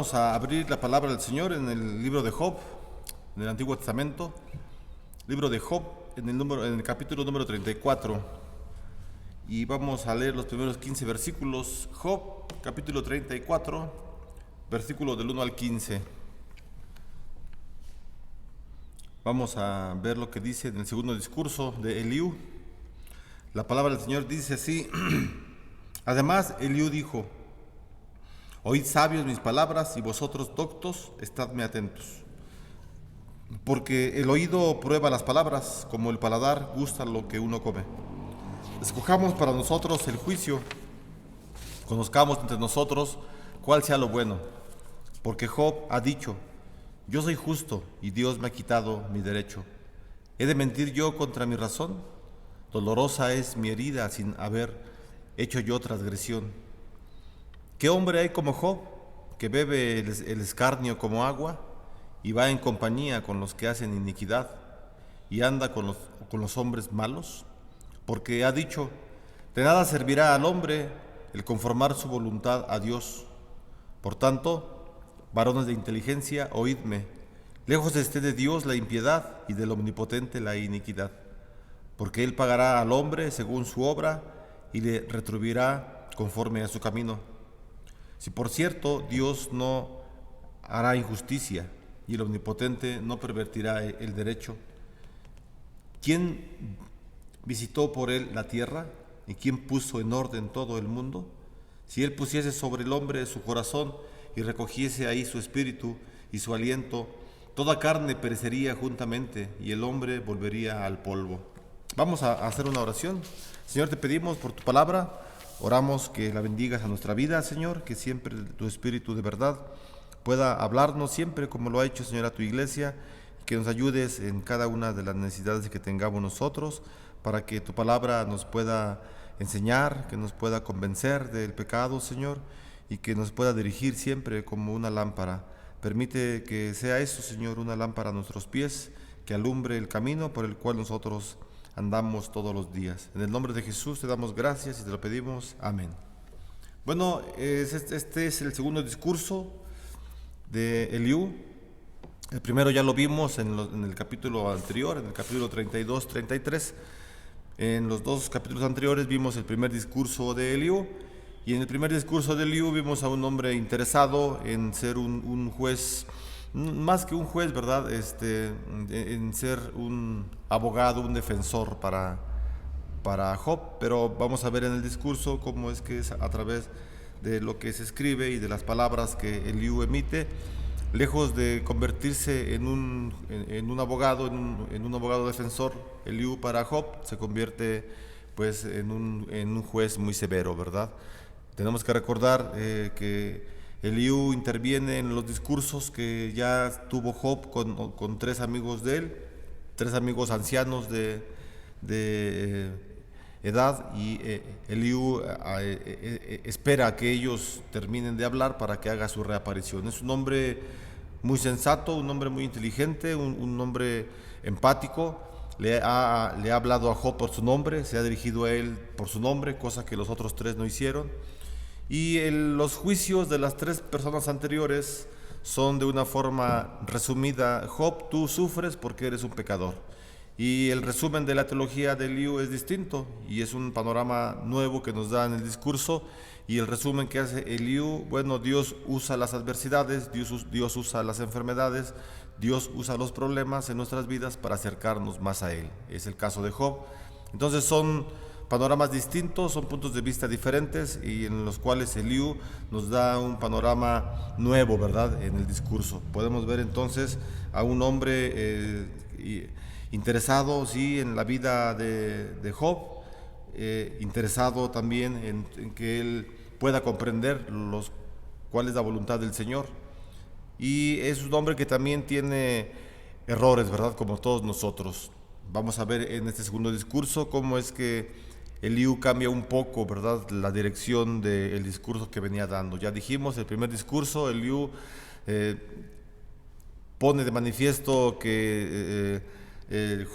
Vamos a abrir la palabra del Señor en el libro de Job, en el Antiguo Testamento. Libro de Job, en el capítulo número 34. Y vamos a leer los primeros 15 versículos. Job, capítulo 34, versículo del 1 al 15. Vamos a ver lo que dice en el segundo discurso de Eliú. La palabra del Señor dice así. Además, Eliú dijo: Oíd sabios mis palabras, y vosotros doctos, estadme atentos. Porque el oído prueba las palabras, como el paladar gusta lo que uno come. Escojamos para nosotros el juicio, conozcamos entre nosotros cuál sea lo bueno. Porque Job ha dicho: yo soy justo, y Dios me ha quitado mi derecho. ¿He de mentir yo contra mi razón? Dolorosa es mi herida sin haber hecho yo transgresión. ¿Qué hombre hay como Job, que bebe el escarnio como agua, y va en compañía con los que hacen iniquidad, y anda con los hombres malos? Porque ha dicho: de nada servirá al hombre el conformar su voluntad a Dios. Por tanto, varones de inteligencia, oídme: lejos esté de Dios la impiedad, y del Omnipotente la iniquidad. Porque Él pagará al hombre según su obra, y le retribuirá conforme a su camino. Si por cierto Dios no hará injusticia, y el Omnipotente no pervertirá el derecho, ¿quién visitó por él la tierra? ¿Y quién puso en orden todo el mundo? Si él pusiese sobre el hombre su corazón, y recogiese ahí su espíritu y su aliento, toda carne perecería juntamente, y el hombre volvería al polvo. Vamos a hacer una oración. Señor, te pedimos por tu palabra. Oramos que la bendigas a nuestra vida, Señor, que siempre tu Espíritu de verdad pueda hablarnos siempre como lo ha hecho, Señor, a tu iglesia, y que nos ayudes en cada una de las necesidades que tengamos nosotros, para que tu palabra nos pueda enseñar, que nos pueda convencer del pecado, Señor, y que nos pueda dirigir siempre como una lámpara. Permite que sea eso, Señor, una lámpara a nuestros pies, que alumbre el camino por el cual nosotros andamos todos los días. En el nombre de Jesús te damos gracias y te lo pedimos. Amén. Bueno, este es el segundo discurso de Eliú. El primero ya lo vimos en el capítulo anterior, en el capítulo 32, 33. En los dos capítulos anteriores vimos el primer discurso de Eliú. Y en el primer discurso de Eliú vimos a un hombre interesado en ser un juez, más que un juez, ¿verdad? En ser un abogado, un defensor para Job. Pero vamos a ver en el discurso cómo es que es a través de lo que se escribe y de las palabras que Eliú emite, lejos de convertirse en un abogado, en un abogado defensor, Eliú para Job se convierte pues en un juez muy severo, ¿verdad? Tenemos que recordar que Eliú interviene en los discursos que ya tuvo Job con tres amigos de él, tres amigos ancianos de edad, y Eliú espera a que ellos terminen de hablar para que haga su reaparición. Es un hombre muy sensato, un hombre muy inteligente, un hombre empático. Le ha hablado a Job por su nombre, se ha dirigido a él por su nombre, cosa que los otros tres no hicieron. Y los juicios de las tres personas anteriores son de una forma resumida: Job, tú sufres porque eres un pecador. Y el resumen de la teología de Eliú es distinto, y es un panorama nuevo que nos da en el discurso. Y el resumen que hace Eliú: bueno, Dios usa las adversidades, Dios usa las enfermedades, Dios usa los problemas en nuestras vidas para acercarnos más a Él. Es el caso de Job. Entonces son panoramas distintos, son puntos de vista diferentes, y en los cuales Eliú nos da un panorama nuevo, ¿verdad?, en el discurso. Podemos ver entonces a un hombre interesado, sí, en la vida de Job, interesado también en que él pueda comprender cuál es la voluntad del Señor. Y es un hombre que también tiene errores, ¿verdad?, como todos nosotros. Vamos a ver en este segundo discurso cómo es que Eliú cambia un poco, ¿verdad?, la dirección del discurso que venía dando. Ya dijimos, el primer discurso, Eliú pone de manifiesto que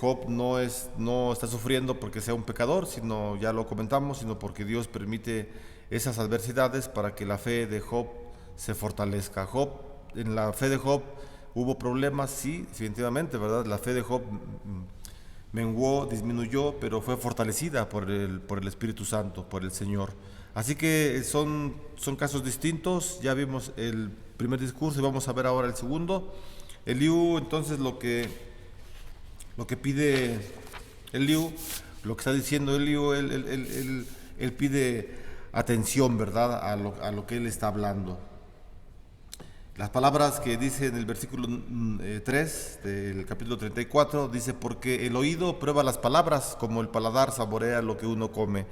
Job no está sufriendo porque sea un pecador, sino, ya lo comentamos, sino porque Dios permite esas adversidades para que la fe de Job se fortalezca. Job, en la fe de Job hubo problemas, sí, definitivamente, ¿verdad? La fe de Job menguó, disminuyó, pero fue fortalecida por el Espíritu Santo, por el Señor. Así que son casos distintos. Ya vimos el primer discurso y vamos a ver ahora el segundo. Eliú, entonces, lo que pide Eliú, lo que está diciendo Eliú, él pide atención, ¿verdad?, a lo que él está hablando. Las palabras que dice en el versículo 3 del capítulo 34, dice: porque el oído prueba las palabras, como el paladar saborea lo que uno come.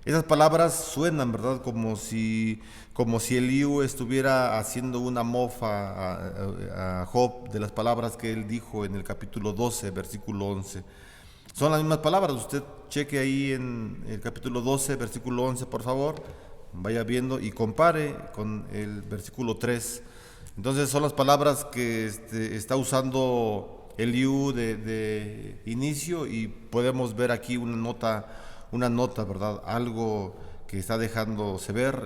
Esas palabras suenan, ¿verdad?, como si Eliú estuviera haciendo una mofa a Job de las palabras que él dijo en el capítulo 12, versículo 11. Son las mismas palabras. Usted cheque ahí en el capítulo 12, versículo 11, por favor. Vaya viendo y compare con el versículo 3. Entonces son las palabras que está usando Eliú de inicio, y podemos ver aquí una nota, ¿verdad? Algo que está dejándose ver.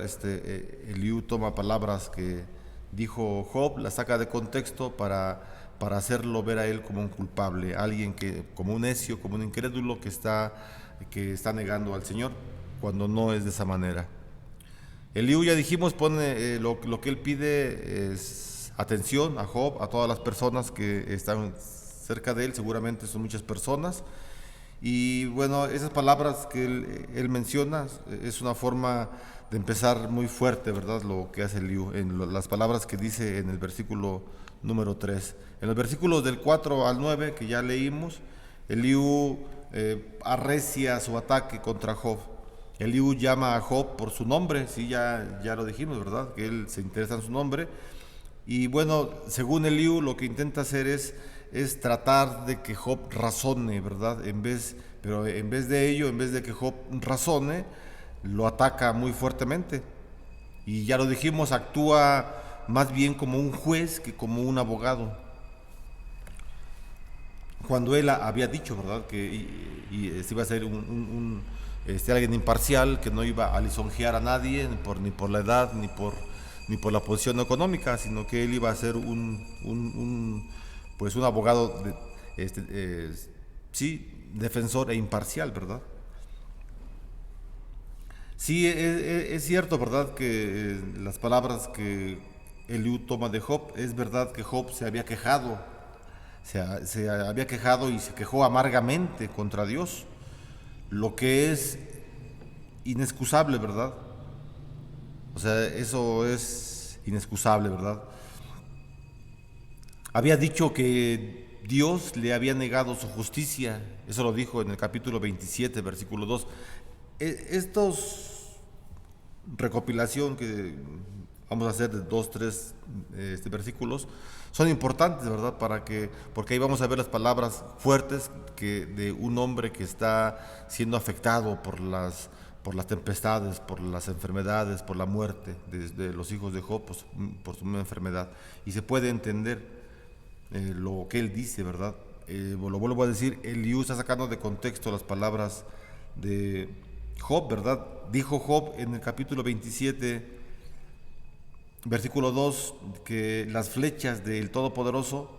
Eliú toma palabras que dijo Job, las saca de contexto para hacerlo ver a él como un culpable, alguien como un necio, como un incrédulo que está negando al Señor, cuando no es de esa manera. Eliú, ya dijimos, pone lo que él pide es atención a Job, a todas las personas que están cerca de él, seguramente son muchas personas. Y bueno, esas palabras que él menciona es una forma de empezar muy fuerte, ¿verdad?, lo que hace Eliú, en las palabras que dice en el versículo número 3. En los versículos del 4 al 9 que ya leímos, Eliú arrecia su ataque contra Job. Eliú llama a Job por su nombre, sí, ya lo dijimos, ¿verdad?, que él se interesa en su nombre. Y bueno, según Eliú, lo que intenta hacer es tratar de que Job razone, ¿verdad? Pero en vez de ello, en vez de que Job razone, lo ataca muy fuertemente. Y ya lo dijimos, actúa más bien como un juez que como un abogado. Cuando él había dicho, ¿verdad?, que iba a ser alguien imparcial, que no iba a lisonjear a nadie, ni por la edad, ni por la posición económica, sino que él iba a ser un abogado defensor e imparcial, ¿verdad? Sí, es cierto, ¿verdad?, que las palabras que Eliú toma de Job, es verdad que Job se había quejado y se quejó amargamente contra Dios, lo que es inexcusable, ¿verdad? O sea, eso es inexcusable, ¿verdad? Había dicho que Dios le había negado su justicia. Eso lo dijo en el capítulo 27, versículo 2. Estos recopilación que vamos a hacer de 2, 3 versículos son importantes, ¿verdad? Porque ahí vamos a ver las palabras fuertes de un hombre que está siendo afectado por las tempestades, por las enfermedades, por la muerte de los hijos de Job, por su misma enfermedad. Y se puede entender lo que él dice, ¿verdad? Lo vuelvo a decir, Eliú está sacando de contexto las palabras de Job, ¿verdad? Dijo Job en el capítulo 27, versículo 2, que las flechas del Todopoderoso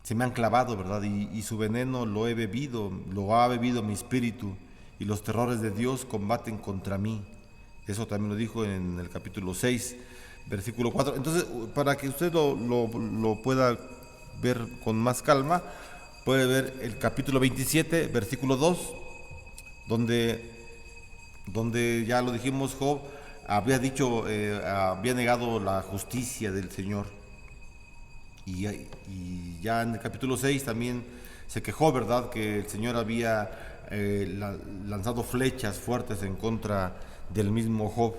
se me han clavado, ¿verdad? Y su veneno lo ha bebido mi espíritu, y los terrores de Dios combaten contra mí. Eso también lo dijo en el capítulo 6, versículo 4. Entonces, para que usted lo pueda ver con más calma, puede ver el capítulo 27, versículo 2, donde ya lo dijimos, Job había negado la justicia del Señor. Y ya en el capítulo 6 también se quejó, ¿verdad?, que el Señor había lanzado flechas fuertes en contra del mismo Job.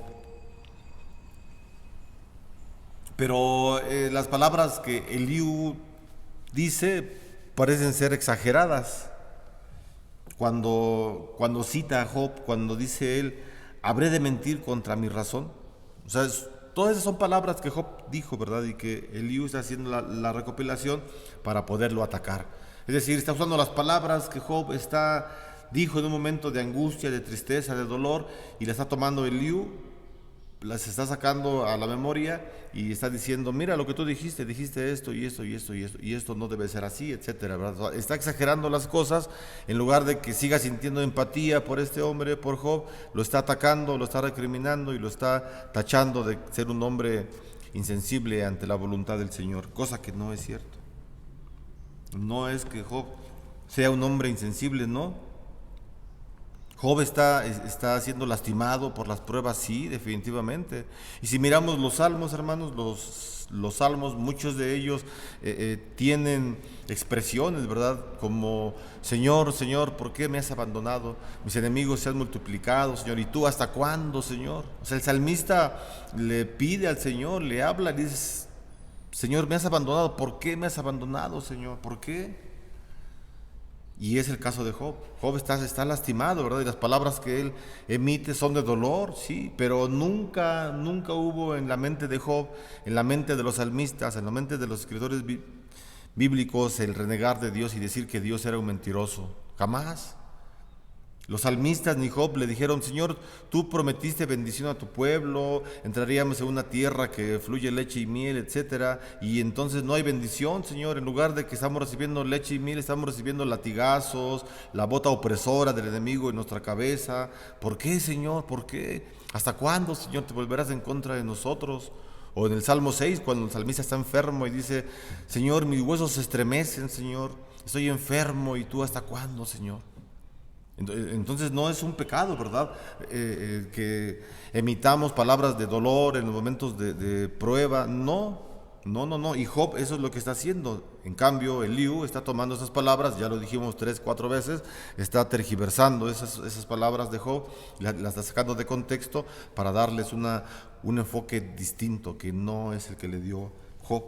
Pero las palabras que Eliú dice parecen ser exageradas. Cuando cita a Job, cuando dice él: ¿habré de mentir contra mi razón? O sea, todas esas son palabras que Job dijo, ¿verdad? Y que Eliú está haciendo la recopilación para poderlo atacar. Es decir, está usando las palabras que Job dijo en un momento de angustia, de tristeza, de dolor, y la está tomando Eliú las está sacando a la memoria y está diciendo, mira lo que tú dijiste esto y esto y esto y esto, y esto no debe ser así, etcétera, ¿verdad? Está exagerando las cosas en lugar de que siga sintiendo empatía por este hombre, por Job, lo está atacando, lo está recriminando y lo está tachando de ser un hombre insensible ante la voluntad del Señor, cosa que no es cierto. No es que Job sea un hombre insensible, no. Job está siendo lastimado por las pruebas, sí, definitivamente. Y si miramos los salmos, hermanos, los salmos, muchos de ellos tienen expresiones, ¿verdad? Como, Señor, Señor, ¿por qué me has abandonado? Mis enemigos se han multiplicado, Señor, ¿y tú hasta cuándo, Señor? O sea, el salmista le pide al Señor, le habla, le dice, Señor, me has abandonado, ¿por qué me has abandonado, Señor? ¿Por qué? Y es el caso de Job. Job está lastimado, ¿verdad? Y las palabras que él emite son de dolor, sí, pero nunca hubo en la mente de Job, en la mente de los salmistas, en la mente de los escritores bíblicos, el renegar de Dios y decir que Dios era un mentiroso. Jamás. Los salmistas ni Job le dijeron, Señor, tú prometiste bendición a tu pueblo, entraríamos en una tierra que fluye leche y miel, etcétera, y entonces no hay bendición, Señor. En lugar de que estamos recibiendo leche y miel, estamos recibiendo latigazos, la bota opresora del enemigo en nuestra cabeza. ¿Por qué, Señor? ¿Por qué? ¿Hasta cuándo, Señor, te volverás en contra de nosotros? O en el Salmo 6, cuando el salmista está enfermo y dice, Señor, mis huesos se estremecen, Señor, estoy enfermo, ¿y tú hasta cuándo, Señor? Entonces no es un pecado, ¿verdad? Que emitamos palabras de dolor en los momentos de prueba. No. Y Job eso es lo que está haciendo. En cambio, Eliú está tomando esas palabras, ya lo dijimos 3, 4 veces, está tergiversando esas palabras de Job, las está sacando de contexto para darles un enfoque distinto que no es el que le dio Job.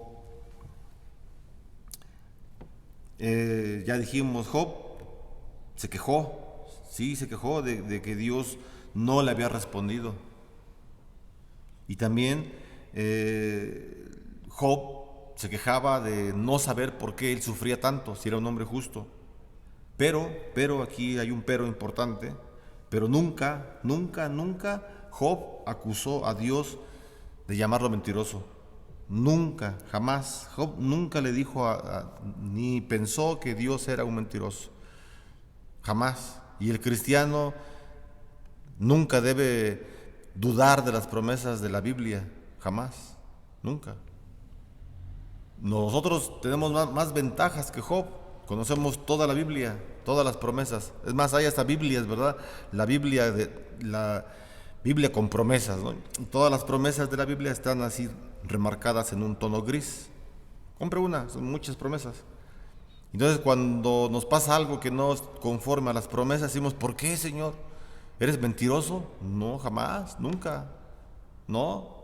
Ya dijimos, Job se quejó. Sí, se quejó de que Dios no le había respondido. Y también Job se quejaba de no saber por qué él sufría tanto, si era un hombre justo. Pero aquí hay un pero importante, pero nunca Job acusó a Dios de llamarlo mentiroso. Nunca, jamás. Job nunca le dijo ni pensó que Dios era un mentiroso. Jamás. Y el cristiano nunca debe dudar de las promesas de la Biblia, jamás, nunca. Nosotros tenemos más ventajas que Job, conocemos toda la Biblia, todas las promesas. Es más, hay hasta Biblias, ¿verdad? La Biblia con promesas, ¿no? Todas las promesas de la Biblia están así remarcadas en un tono gris. Compre una, son muchas promesas. Entonces cuando nos pasa algo que no es conforme a las promesas, decimos, ¿por qué, Señor? ¿Eres mentiroso? No, jamás, nunca. No.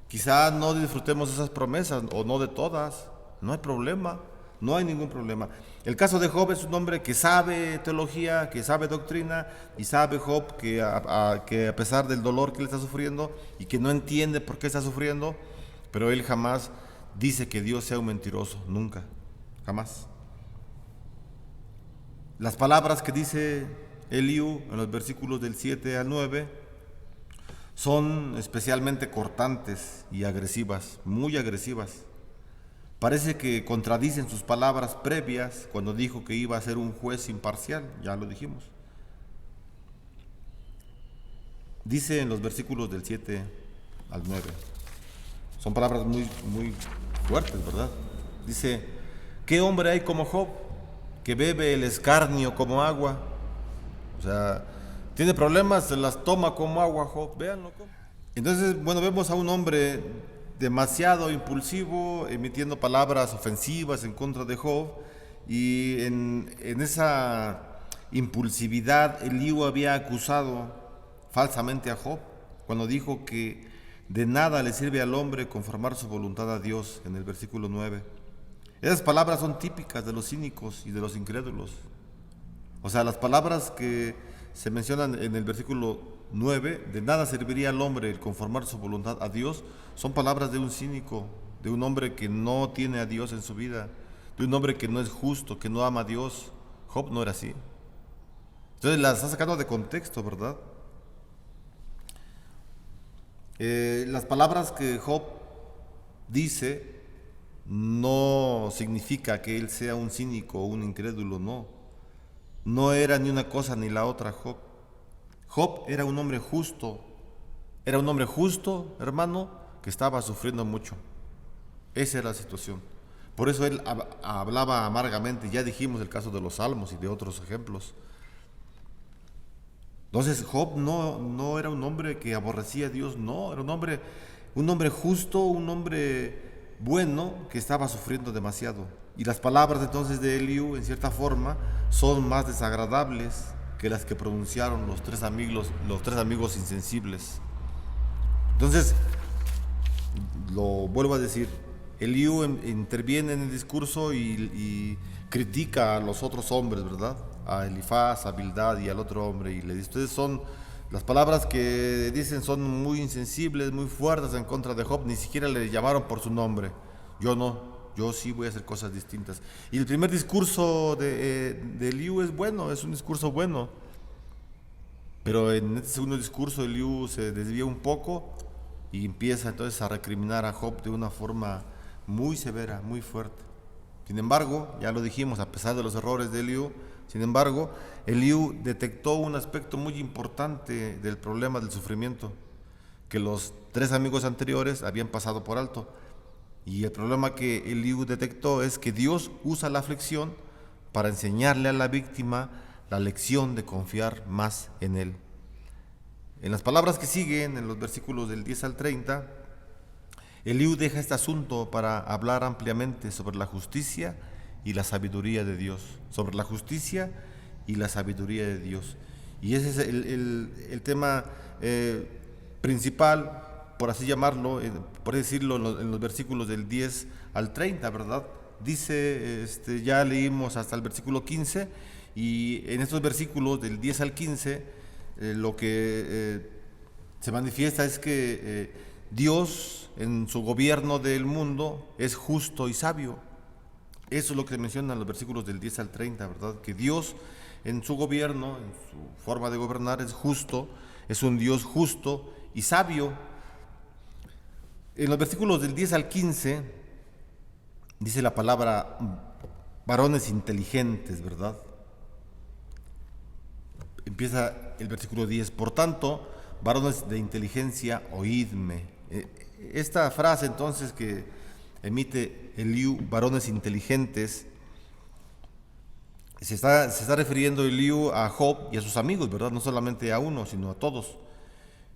Quizá no disfrutemos esas promesas o no de todas. No hay problema, no hay ningún problema. El caso de Job es un hombre que sabe teología, que sabe doctrina y sabe Job que a pesar del dolor que él está sufriendo y que no entiende por qué está sufriendo, pero él jamás dice que Dios sea un mentiroso, nunca, jamás. Las palabras que dice Eliú en los versículos del 7 al 9 son especialmente cortantes y agresivas, muy agresivas. Parece que contradicen sus palabras previas cuando dijo que iba a ser un juez imparcial, ya lo dijimos. Dice en los versículos del 7 al 9, son palabras muy fuertes, ¿verdad? Dice, ¿qué hombre hay como Job, que bebe el escarnio como agua? O sea, tiene problemas, se las toma como agua Job, véanlo cómo. Entonces, bueno, vemos a un hombre demasiado impulsivo, emitiendo palabras ofensivas en contra de Job, y en esa impulsividad Eliú había acusado falsamente a Job, cuando dijo que de nada le sirve al hombre conformar su voluntad a Dios, en el versículo 9. Esas palabras son típicas de los cínicos y de los incrédulos. O sea, las palabras que se mencionan en el versículo 9, de nada serviría al hombre el conformar su voluntad a Dios, son palabras de un cínico, de un hombre que no tiene a Dios en su vida, de un hombre que no es justo, que no ama a Dios. Job no era así. Entonces las está sacando de contexto, ¿verdad? Las palabras que Job dice no significa que él sea un cínico o un incrédulo, no. No era ni una cosa ni la otra Job. Job era un hombre justo. Era un hombre justo, hermano, que estaba sufriendo mucho. Esa era la situación. Por eso él hablaba amargamente. Ya dijimos el caso de los salmos y de otros ejemplos. Entonces Job no era un hombre que aborrecía a Dios, no, era un hombre justo, un hombre bueno que estaba sufriendo demasiado. Y las palabras entonces de Eliú, en cierta forma, son más desagradables que las que pronunciaron los tres amigos insensibles. Entonces, lo vuelvo a decir, Eliú interviene en el discurso y critica a los otros hombres, ¿verdad? A Elifaz, a Bildad y al otro hombre, y le dice: ustedes las palabras que dicen son muy insensibles, muy fuertes en contra de Job, ni siquiera le llamaron por su nombre. Yo no, yo sí voy a hacer cosas distintas. Y el primer discurso de Eliú es bueno, es un discurso bueno, pero en este segundo discurso Eliú se desvía un poco y empieza entonces a recriminar a Job de una forma muy severa, muy fuerte. Sin embargo, ya lo dijimos, a pesar de los errores de Eliú, sin embargo, Eliú detectó un aspecto muy importante del problema del sufrimiento, que los tres amigos anteriores habían pasado por alto. Y el problema que Eliú detectó es que Dios usa la aflicción para enseñarle a la víctima la lección de confiar más en Él. En las palabras que siguen, en los versículos del 10 al 30, Eliú deja este asunto para hablar ampliamente sobre la justicia y la sabiduría de Dios. Sobre la justicia y la sabiduría de Dios. Y ese es el tema principal, por así llamarlo, por decirlo, en los versículos del 10 al 30, ¿verdad? Dice, ya leímos hasta el versículo 15, y en estos versículos del 10 al 15, lo que se manifiesta es que Dios en su gobierno del mundo es justo y sabio. Eso es lo que mencionan los versículos del 10 al 30, ¿verdad? Que Dios en su gobierno, en su forma de gobernar, es justo, es un Dios justo y sabio. En los versículos del 10 al 15 dice la palabra varones inteligentes, ¿verdad? Empieza el versículo 10: por tanto, varones de inteligencia, oídme. Esta frase entonces que emite Eliú, varones inteligentes, se está refiriendo Eliú a Job y a sus amigos, ¿verdad? No solamente a uno, sino a todos.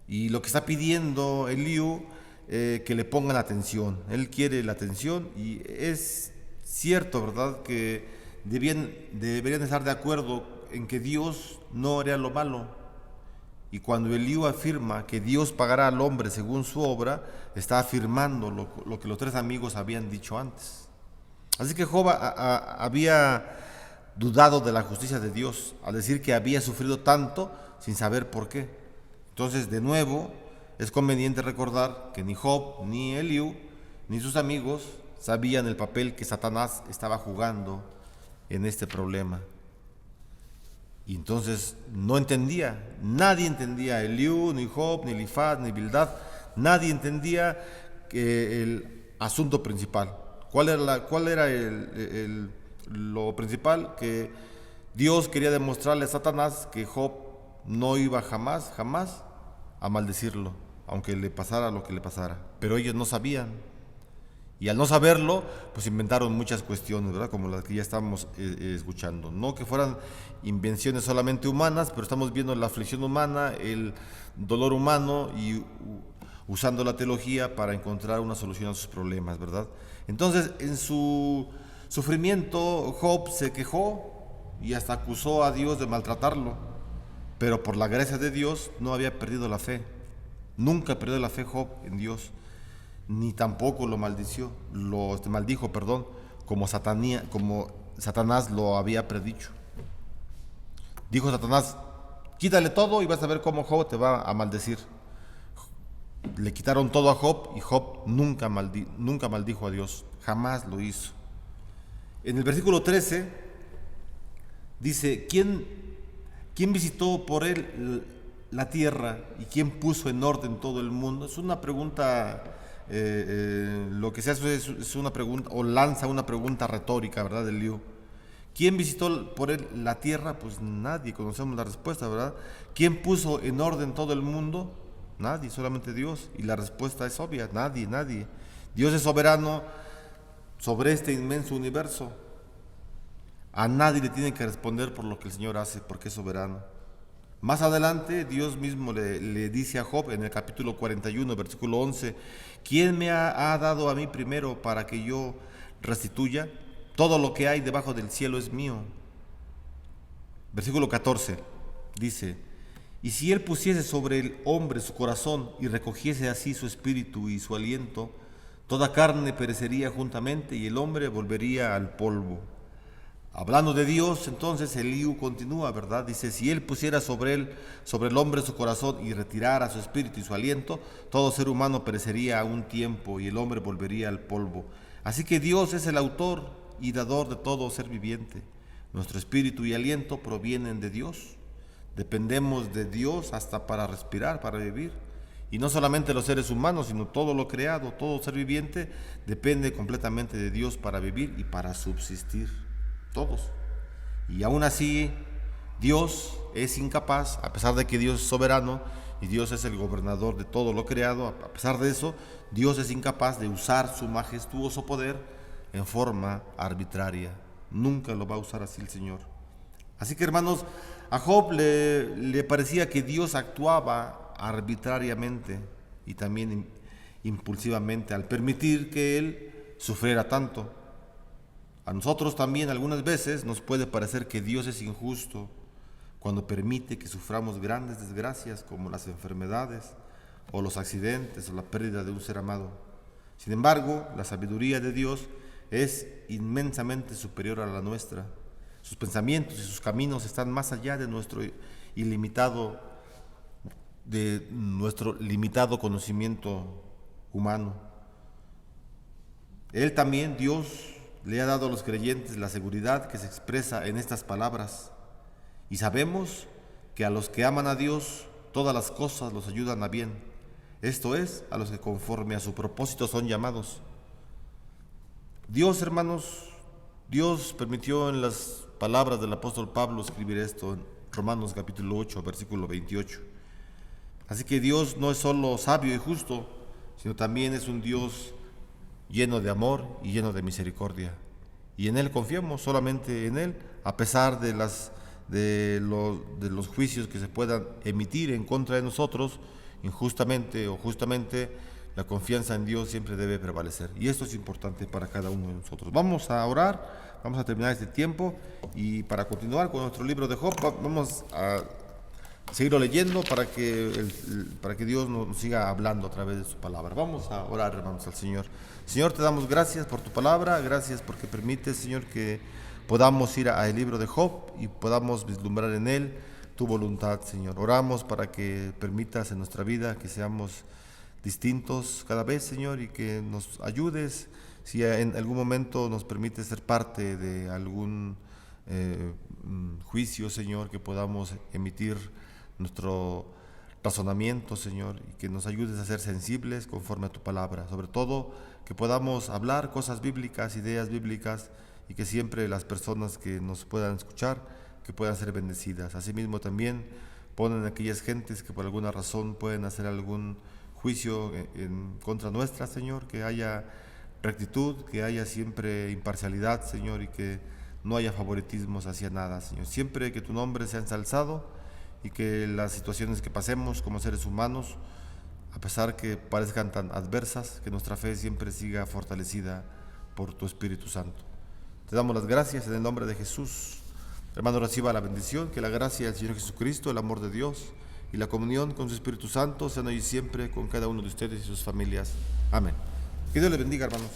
Y lo que está pidiendo Eliú, que le pongan atención. Él quiere la atención, y es cierto, ¿verdad?, que deberían estar de acuerdo en que Dios no haría lo malo. Y cuando Eliú afirma que Dios pagará al hombre según su obra, está afirmando lo que los tres amigos habían dicho antes. Así que Job había dudado de la justicia de Dios al decir que había sufrido tanto sin saber por qué. Entonces, de nuevo, es conveniente recordar que ni Job, ni Eliú, ni sus amigos sabían el papel que Satanás estaba jugando en este problema. Y entonces no entendía, nadie entendía, Eliú, ni Job, ni Elifaz, ni Bildad, nadie entendía el asunto principal. ¿Cuál era lo principal? Que Dios quería demostrarle a Satanás que Job no iba jamás a maldecirlo, aunque le pasara lo que le pasara. Pero ellos no sabían. Y al no saberlo, pues inventaron muchas cuestiones, ¿verdad? Como las que ya estamos escuchando. No que fueran invenciones solamente humanas, pero estamos viendo la aflicción humana, el dolor humano, y usando la teología para encontrar una solución a sus problemas, ¿verdad? Entonces, en su sufrimiento, Job se quejó y hasta acusó a Dios de maltratarlo. Pero por la gracia de Dios no había perdido la fe. Nunca perdió la fe Job en Dios, ni tampoco lo maldijo, como Satanás lo había predicho. Dijo Satanás: quítale todo y vas a ver cómo Job te va a maldecir. Le quitaron todo a Job, y Job nunca maldijo a Dios, jamás lo hizo. En el versículo 13 dice: ¿Quién visitó por él la tierra y quién puso en orden todo el mundo? Es una pregunta, lo que se hace es una pregunta, o lanza una pregunta retórica, ¿verdad? Del lío. ¿Quién visitó por él la tierra? Pues nadie, conocemos la respuesta, ¿verdad? ¿Quién puso en orden todo el mundo? Nadie, solamente Dios. Y la respuesta es obvia, nadie, nadie. Dios es soberano sobre este inmenso universo. A nadie le tiene que responder por lo que el Señor hace, porque es soberano. Más adelante, Dios mismo le dice a Job en el capítulo 41, versículo 11, ¿quién me ha dado a mí primero para que yo restituya? Todo lo que hay debajo del cielo es mío. Versículo 14 dice, y si él pusiese sobre el hombre su corazón y recogiese así su espíritu y su aliento, toda carne perecería juntamente y el hombre volvería al polvo. Hablando de Dios, entonces Eliú continúa, ¿verdad? Dice, si él pusiera sobre el hombre su corazón y retirara su espíritu y su aliento, todo ser humano perecería a un tiempo y el hombre volvería al polvo. Así que Dios es el autor y dador de todo ser viviente. Nuestro espíritu y aliento provienen de Dios. Dependemos de Dios hasta para respirar, para vivir. Y no solamente los seres humanos, sino todo lo creado, todo ser viviente, depende completamente de Dios para vivir y para subsistir. Todos. Y aún así, Dios es incapaz, a pesar de que Dios es soberano y Dios es el gobernador de todo lo creado, a pesar de eso, Dios es incapaz de usar su majestuoso poder en forma arbitraria. Nunca lo va a usar así el Señor. Así que, hermanos, a Job le parecía que Dios actuaba arbitrariamente y también impulsivamente al permitir que él sufriera tanto. A nosotros también algunas veces nos puede parecer que Dios es injusto cuando permite que suframos grandes desgracias como las enfermedades o los accidentes o la pérdida de un ser amado. Sin embargo, la sabiduría de Dios es inmensamente superior a la nuestra. Sus pensamientos y sus caminos están más allá de nuestro limitado conocimiento humano. Él también, Dios, le ha dado a los creyentes la seguridad que se expresa en estas palabras. Y sabemos que a los que aman a Dios, todas las cosas los ayudan a bien. Esto es, a los que conforme a su propósito son llamados. Dios, hermanos, Dios permitió en las palabras del apóstol Pablo escribir esto en Romanos capítulo 8, versículo 28. Así que Dios no es solo sabio y justo, sino también es un Dios lleno de amor y lleno de misericordia. Y en Él confiamos, solamente en Él, a pesar de los juicios que se puedan emitir en contra de nosotros, injustamente o justamente, la confianza en Dios siempre debe prevalecer. Y esto es importante para cada uno de nosotros. Vamos a orar, vamos a terminar este tiempo y para continuar con nuestro libro de Job, vamos a seguirlo leyendo para que Dios nos siga hablando a través de su palabra. Vamos a orar, hermanos, al Señor. Señor, te damos gracias por tu palabra, gracias porque permites, Señor, que podamos ir al libro de Job y podamos vislumbrar en él tu voluntad, Señor. Oramos para que permitas en nuestra vida que seamos distintos cada vez, Señor, y que nos ayudes si en algún momento nos permite ser parte de algún juicio, Señor, que podamos emitir nuestro razonamiento, Señor, y que nos ayudes a ser sensibles conforme a tu palabra. Sobre todo, que podamos hablar cosas bíblicas, ideas bíblicas, y que siempre las personas que nos puedan escuchar, que puedan ser bendecidas. Asimismo, también ponen aquellas gentes que por alguna razón pueden hacer algún juicio en contra nuestra, Señor, que haya rectitud, que haya siempre imparcialidad, Señor, y que no haya favoritismos hacia nada, Señor. Siempre que tu nombre sea ensalzado y que las situaciones que pasemos como seres humanos, a pesar que parezcan tan adversas, que nuestra fe siempre siga fortalecida por tu Espíritu Santo. Te damos las gracias en el nombre de Jesús. Hermano, reciba la bendición, que la gracia del Señor Jesucristo, el amor de Dios y la comunión con su Espíritu Santo sean hoy y siempre con cada uno de ustedes y sus familias. Amén. Que Dios les bendiga, hermanos.